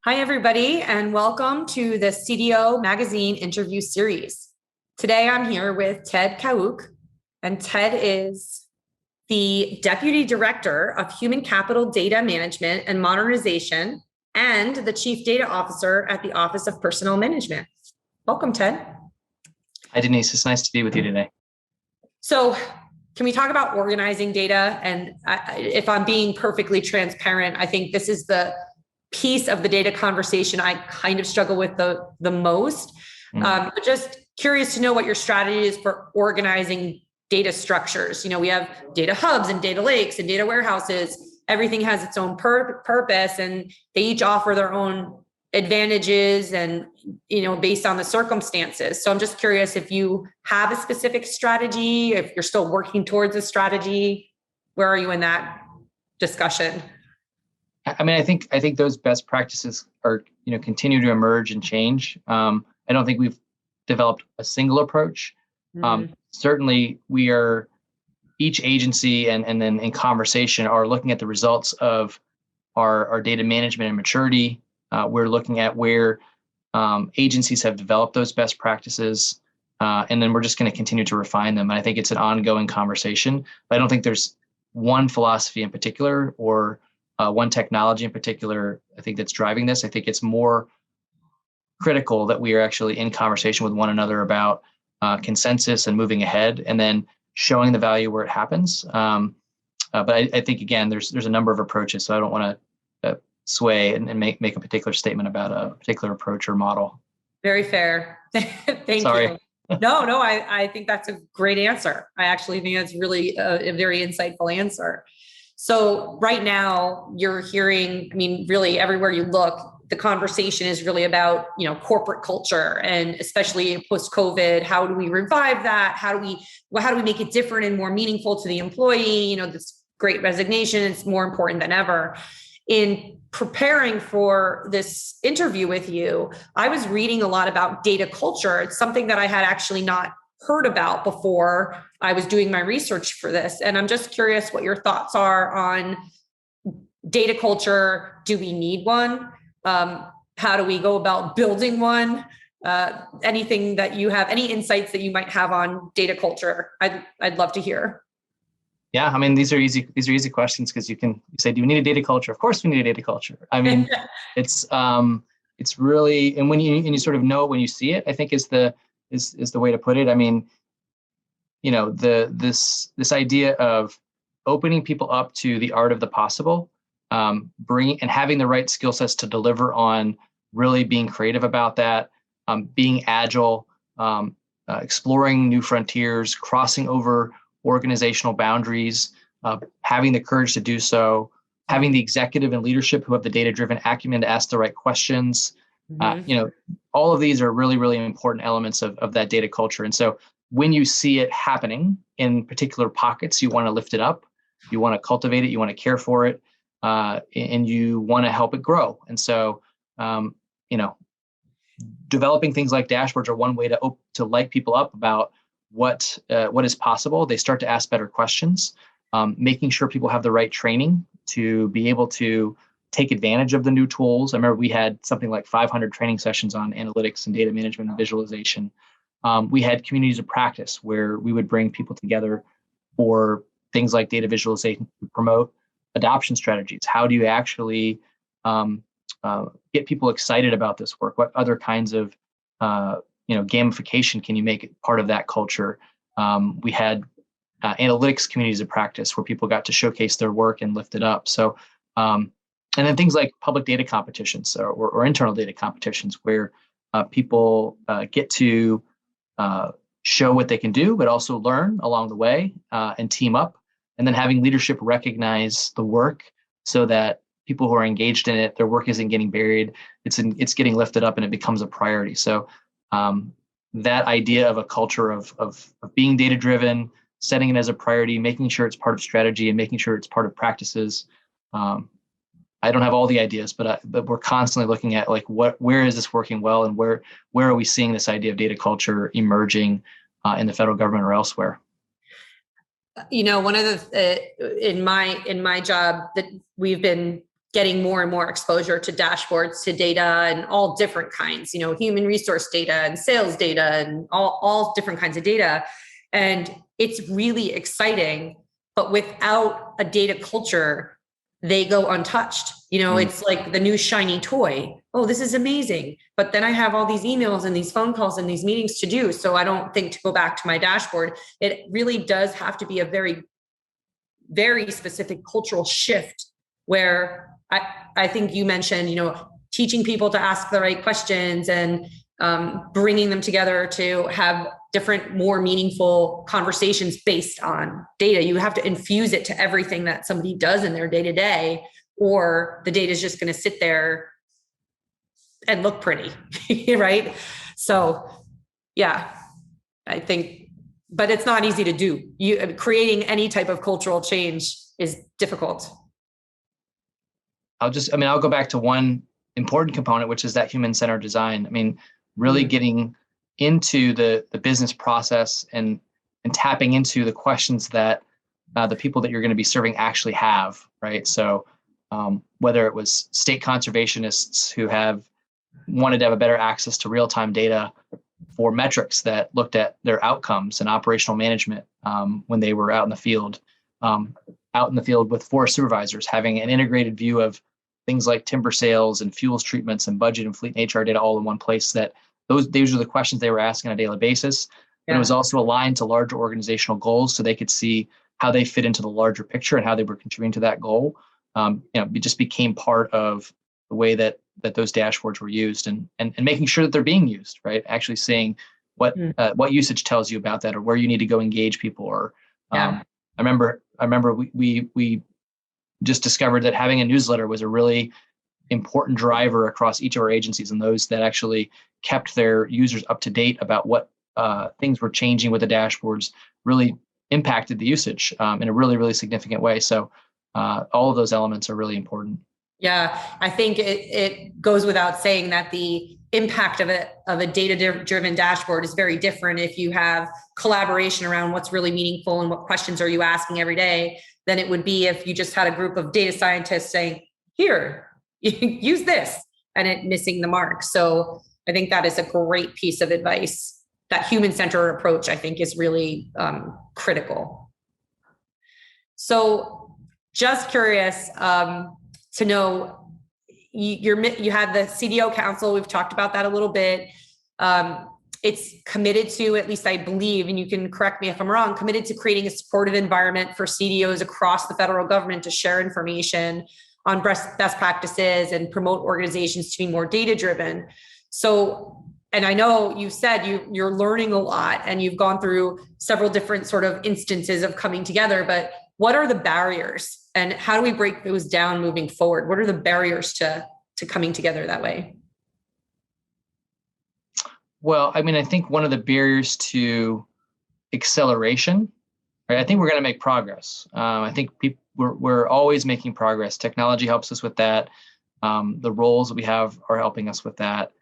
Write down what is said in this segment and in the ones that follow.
Hi, everybody, and welcome to the CDO Magazine interview series. Today, I'm here with Ted Kaouk, and Ted is the Deputy Director of Human Capital Data Management and Modernization and the Chief Data Officer at the Office of Personnel Management. Welcome, Ted. Hi, Denise. It's nice to be with you today. So, can we talk about organizing data? And if I'm being perfectly transparent, I think this is the piece of the data conversation I kind of struggle with the most. But just curious to know what your strategy is for organizing data structures. You know, we have data hubs and data lakes and data warehouses. Everything has its own purpose, and they each offer their own advantages and, based on the circumstances. So I'm just curious if you have a specific strategy, if you're still working towards a strategy. Where are you in that discussion? I mean, I think those best practices are, continue to emerge and change. I don't think we've developed a single approach. Certainly, we are each agency and then in conversation are looking at the results of our data management and maturity. We're looking at where agencies have developed those best practices, and then we're just going to continue to refine them. And I think it's an ongoing conversation. But I don't think there's one philosophy in particular or one technology in particular, I think, that's driving this. I think it's more critical that we are actually in conversation with one another about consensus and moving ahead, and then showing the value where it happens. But I think, again, there's a number of approaches, so I don't want to sway and make a particular statement about a particular approach or model. Very fair. Thank Sorry. you. No, I think that's a great answer. I actually think that's really a very insightful answer. So right now you're hearing, really everywhere you look, the conversation is really about, corporate culture, and especially post-COVID, how do we revive that? How do we make it different and more meaningful to the employee? This great resignation is more important than ever. In preparing for this interview with you, I was reading a lot about data culture. It's something that I had actually not heard about before I was doing my research for this. And I'm just curious what your thoughts are on data culture. Do we need one? How do we go about building one? Anything that you have, any insights that you might have on data culture, I'd love to hear. Yeah, these are easy questions, because you say, do we need a data culture? Of course we need a data culture. It's really, and when you sort of know it when you see it, I think is the way to put it. This idea of opening people up to the art of the possible, bringing and having the right skill sets to deliver on really being creative about that, being agile, exploring new frontiers, crossing over organizational boundaries, having the courage to do so, having the executive and leadership who have the data-driven acumen to ask the right questions. All of these are really, really important elements of that data culture. And so when you see it happening in particular pockets, you want to lift it up, you want to cultivate it, you want to care for it, and you want to help it grow. And so, developing things like dashboards are one way to light people up about what is possible. They start to ask better questions, making sure people have the right training to be able to take advantage of the new tools. I remember we had something like 500 training sessions on analytics and data management and visualization. We had communities of practice where we would bring people together for things like data visualization to promote adoption strategies. How do you actually get people excited about this work? What other kinds of gamification can you make it part of that culture? We had analytics communities of practice where people got to showcase their work and lift it up. So, and then things like public data competitions or internal data competitions where people get to show what they can do, but also learn along the way and team up. And then having leadership recognize the work so that people who are engaged in it, their work isn't getting buried. It's getting lifted up and it becomes a priority. So that idea of a culture of being data driven, setting it as a priority, making sure it's part of strategy and making sure it's part of practices. I don't have all the ideas, but we're constantly looking at where is this working well, and where are we seeing this idea of data culture emerging in the federal government or elsewhere. One of the in my job that we've been getting more and more exposure to dashboards, to data, and all different kinds, human resource data and sales data and all different kinds of data. And it's really exciting, but without a data culture, they go untouched. It's like the new shiny toy. Oh, this is amazing. But then I have all these emails and these phone calls and these meetings to do. So I don't think to go back to my dashboard. It really does have to be a very, very specific cultural shift where I think you mentioned, teaching people to ask the right questions and bringing them together to have different, more meaningful conversations based on data. You have to infuse it to everything that somebody does in their day-to-day, or the data is just going to sit there and look pretty, right? So, yeah, I think, but it's not easy to do. Creating any type of cultural change is difficult. I'll go back to one important component, which is that human-centered design. Really getting into the business process and tapping into the questions that the people that you're going to be serving actually have, right? So whether it was state conservationists who wanted to have a better access to real-time data for metrics that looked at their outcomes and operational management when they were out in the field with forest supervisors, having an integrated view of things like timber sales and fuels treatments and budget and fleet and HR data all in one place. Those are the questions they were asking on a daily basis. But it was also aligned to larger organizational goals, so they could see how they fit into the larger picture and how they were contributing to that goal. It just became part of the way that those dashboards were used, and making sure that they're being used, right? Actually seeing what usage tells you about that, or where you need to go engage people. Or I remember we just discovered that having a newsletter was a really important driver across each of our agencies, and those that actually kept their users up to date about what things were changing with the dashboards really impacted the usage in a really, really significant way. So all of those elements are really important. Yeah, I think it goes without saying that the impact of a data-driven dashboard is very different if you have collaboration around what's really meaningful and what questions are you asking every day than it would be if you just had a group of data scientists saying, here, use this, and it missing the mark. So I think that is a great piece of advice. That human-centered approach, I think, is really critical. So just curious to know, you had the CDO Council. We've talked about that a little bit. It's committed to, at least I believe, and you can correct me if I'm wrong, committed to creating a supportive environment for CDOs across the federal government to share information on best practices and promote organizations to be more data-driven. So, and I know you said you're learning a lot and you've gone through several different sort of instances of coming together, but what are the barriers and how do we break those down moving forward? What are the barriers to coming together that way? Well, I think one of the barriers to acceleration, right? I think we're going to make progress. I think we're always making progress. Technology helps us with that. The roles that we have are helping us with that.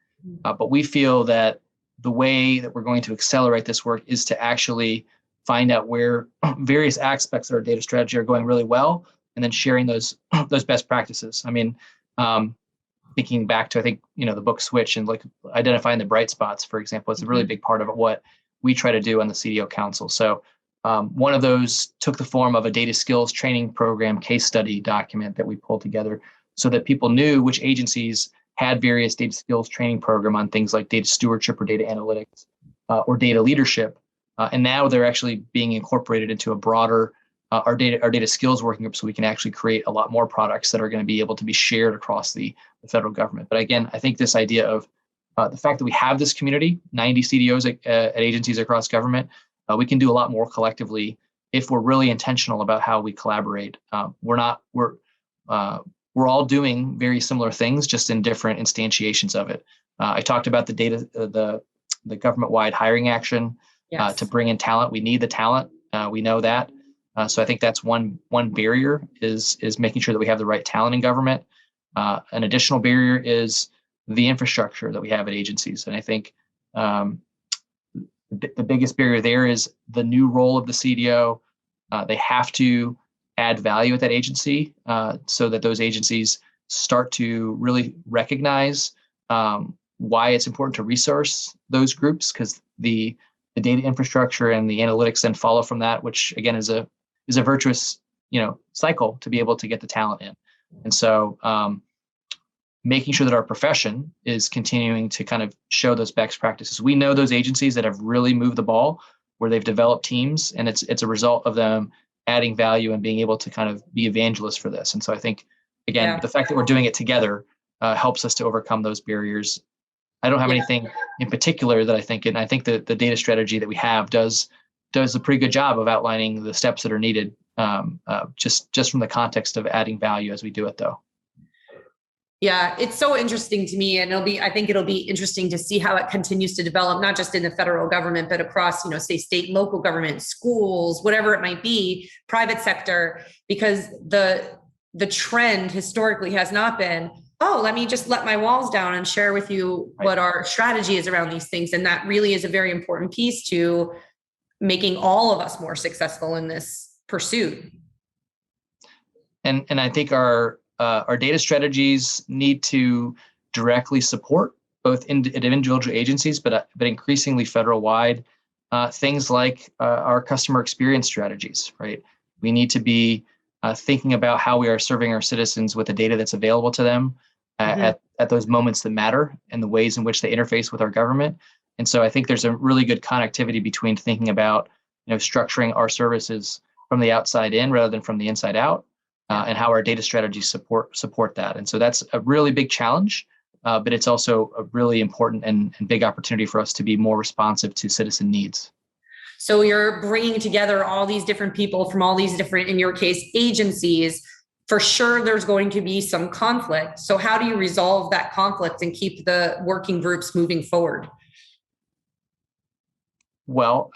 But we feel that the way that we're going to accelerate this work is to actually find out where various aspects of our data strategy are going really well, and then sharing those best practices. Thinking back to, I think, the book Switch, and like identifying the bright spots, for example, it's a really big part of what we try to do on the CDO Council. So one of those took the form of a data skills training program case study document that we pulled together so that people knew which agencies had various data skills training program on things like data stewardship or data analytics or data leadership. And now they're actually being incorporated into a broader our data skills working group, so we can actually create a lot more products that are going to be able to be shared across the federal government. But again, I think this idea of the fact that we have this community, 90 CDOs at agencies across government, we can do a lot more collectively if we're really intentional about how we collaborate. We're all doing very similar things, just in different instantiations of it. I talked about the government-wide hiring action. Yes. To bring in talent. We need the talent. We know that. So I think that's one barrier is making sure that we have the right talent in government. An additional barrier is the infrastructure that we have at agencies. And I think the biggest barrier there is the new role of the CDO. They have to add value at that agency so that those agencies start to really recognize why it's important to resource those groups, because the data infrastructure and the analytics then follow from that, which again is a virtuous cycle to be able to get the talent in. And so making sure that our profession is continuing to kind of show those best practices. We know those agencies that have really moved the ball, where they've developed teams, and it's a result of them adding value and being able to kind of be evangelists for this. And so I think, again, the fact that we're doing it together helps us to overcome those barriers. I don't have anything in particular that I think, and I think the data strategy that we have does a pretty good job of outlining the steps that are needed, just from the context of adding value as we do it, though. Yeah, it's so interesting to me, and I think it'll be interesting to see how it continues to develop, not just in the federal government, but across, say, state and local government, schools, whatever it might be, private sector, because the trend historically has not been, oh, let me just let my walls down and share with you what our strategy is around these things. And that really is a very important piece to making all of us more successful in this pursuit. And I think our data strategies need to directly support both individual agencies, but increasingly federal-wide, things like our customer experience strategies, right? We need to be thinking about how we are serving our citizens with the data that's available to them at those moments that matter, and the ways in which they interface with our government. And so I think there's a really good connectivity between thinking about structuring our services from the outside in rather than from the inside out. And how our data strategies support that. And so that's a really big challenge, but it's also a really important and big opportunity for us to be more responsive to citizen needs. So you're bringing together all these different people from all these different, in your case, agencies. For sure, there's going to be some conflict. So how do you resolve that conflict and keep the working groups moving forward? Well,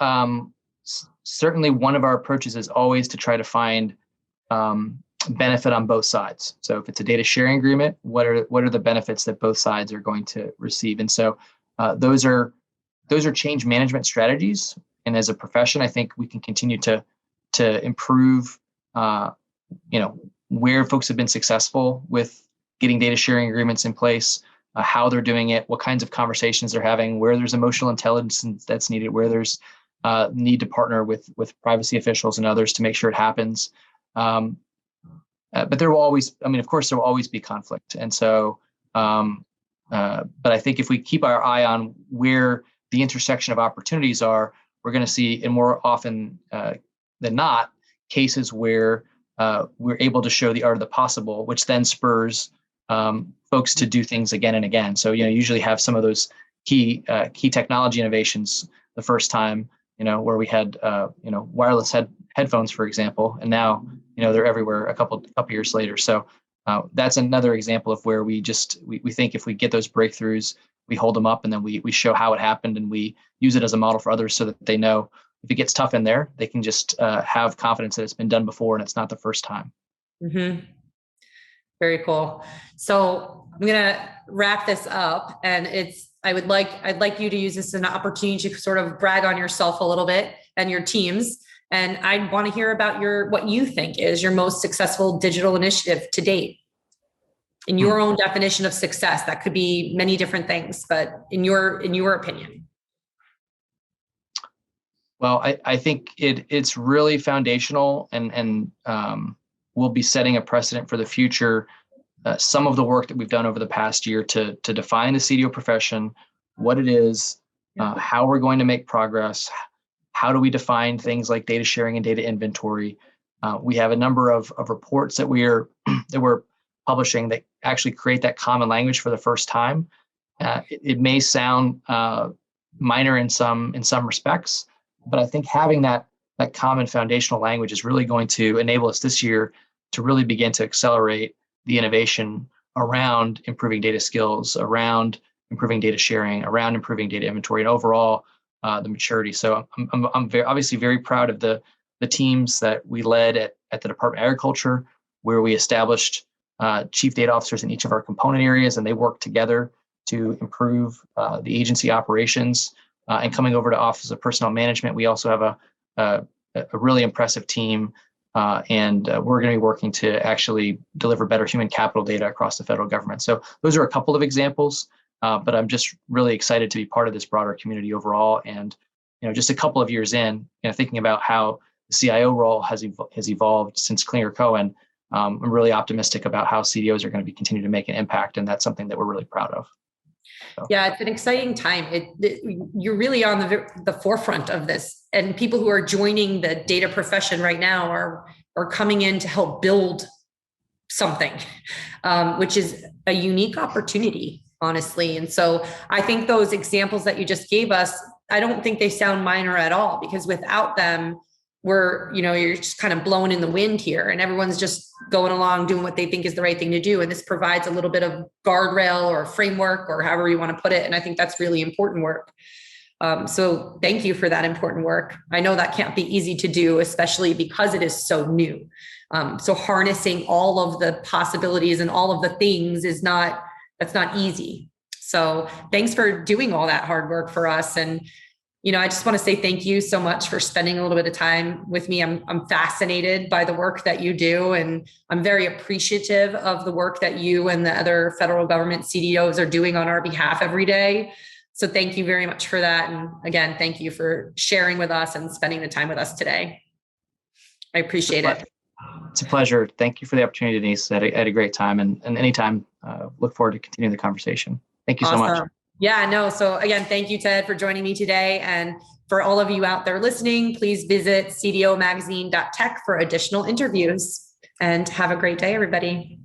certainly one of our approaches is always to try to find benefit on both sides. So if it's a data sharing agreement, what are the benefits that both sides are going to receive? And so those are change management strategies. And as a profession, I think we can continue to improve, where folks have been successful with getting data sharing agreements in place, how they're doing it, what kinds of conversations they're having, where there's emotional intelligence that's needed, where there's need to partner with privacy officials and others to make sure it happens. But there will always, of course, there will always be conflict. And so, but I think if we keep our eye on where the intersection of opportunities are, we're going to see, and more often than not, cases where we're able to show the art of the possible, which then spurs folks to do things again and again. So, usually have some of those key technology innovations the first time, where we had, wireless headphones, for example, and now, they're everywhere a couple years later. So that's another example of where we think if we get those breakthroughs, we hold them up, and then we show how it happened, and we use it as a model for others so that they know if it gets tough in there, they can just have confidence that it's been done before and it's not the first time. Mm-hmm. Very cool. So I'm going to wrap this up, and I'd like you to use this as an opportunity to sort of brag on yourself a little bit and your teams. And I want to hear about what you think is your most successful digital initiative to date, in your own definition of success. That could be many different things, but in your opinion. Well, I think it's really foundational, and we'll be setting a precedent for the future. Some of the work that we've done over the past year to define the CDO profession, what it is, how we're going to make progress, how do we define things like data sharing and data inventory. We have a number of reports that we're publishing that actually create that common language for the first time. It may sound minor in some respects, but I think having that common foundational language is really going to enable us this year to really begin to accelerate the innovation around improving data skills, around improving data sharing, around improving data inventory, and overall the maturity. So I'm obviously very proud of the teams that we led at the Department of Agriculture, where we established chief data officers in each of our component areas, and they work together to improve the agency operations. And coming over to Office of Personnel Management, we also have a really impressive team and we're going to be working to actually deliver better human capital data across the federal government. So those are a couple of examples, but I'm just really excited to be part of this broader community overall. And just a couple of years in, thinking about how the CIO role has evolved since Klinger Cohen, I'm really optimistic about how CDOs are going to be continue to make an impact, and that's something that we're really proud of. So. Yeah, it's an exciting time. You're really on the forefront of this, and people who are joining the data profession right now are coming in to help build something, which is a unique opportunity, honestly. And so I think those examples that you just gave us, I don't think they sound minor at all, because without them, you're just kind of blowing in the wind here, and everyone's just going along doing what they think is the right thing to do. And this provides a little bit of guardrail or framework, or however you want to put it. And I think that's really important work. So thank you for that important work. I know that can't be easy to do, especially because it is so new. So harnessing all of the possibilities and all of the things that's not easy. So thanks for doing all that hard work for us. And I just want to say thank you so much for spending a little bit of time with me. I'm fascinated by the work that you do, and I'm very appreciative of the work that you and the other federal government CDOs are doing on our behalf every day. So thank you very much for that. And again, thank you for sharing with us and spending the time with us today. I appreciate it. It's a pleasure. Thank you for the opportunity, Denise. I had a great time, and anytime, look forward to continuing the conversation. Thank you so much. Yeah, no. So again, thank you, Ted, for joining me today. And for all of you out there listening, please visit cdomagazine.tech for additional interviews, and have a great day, everybody.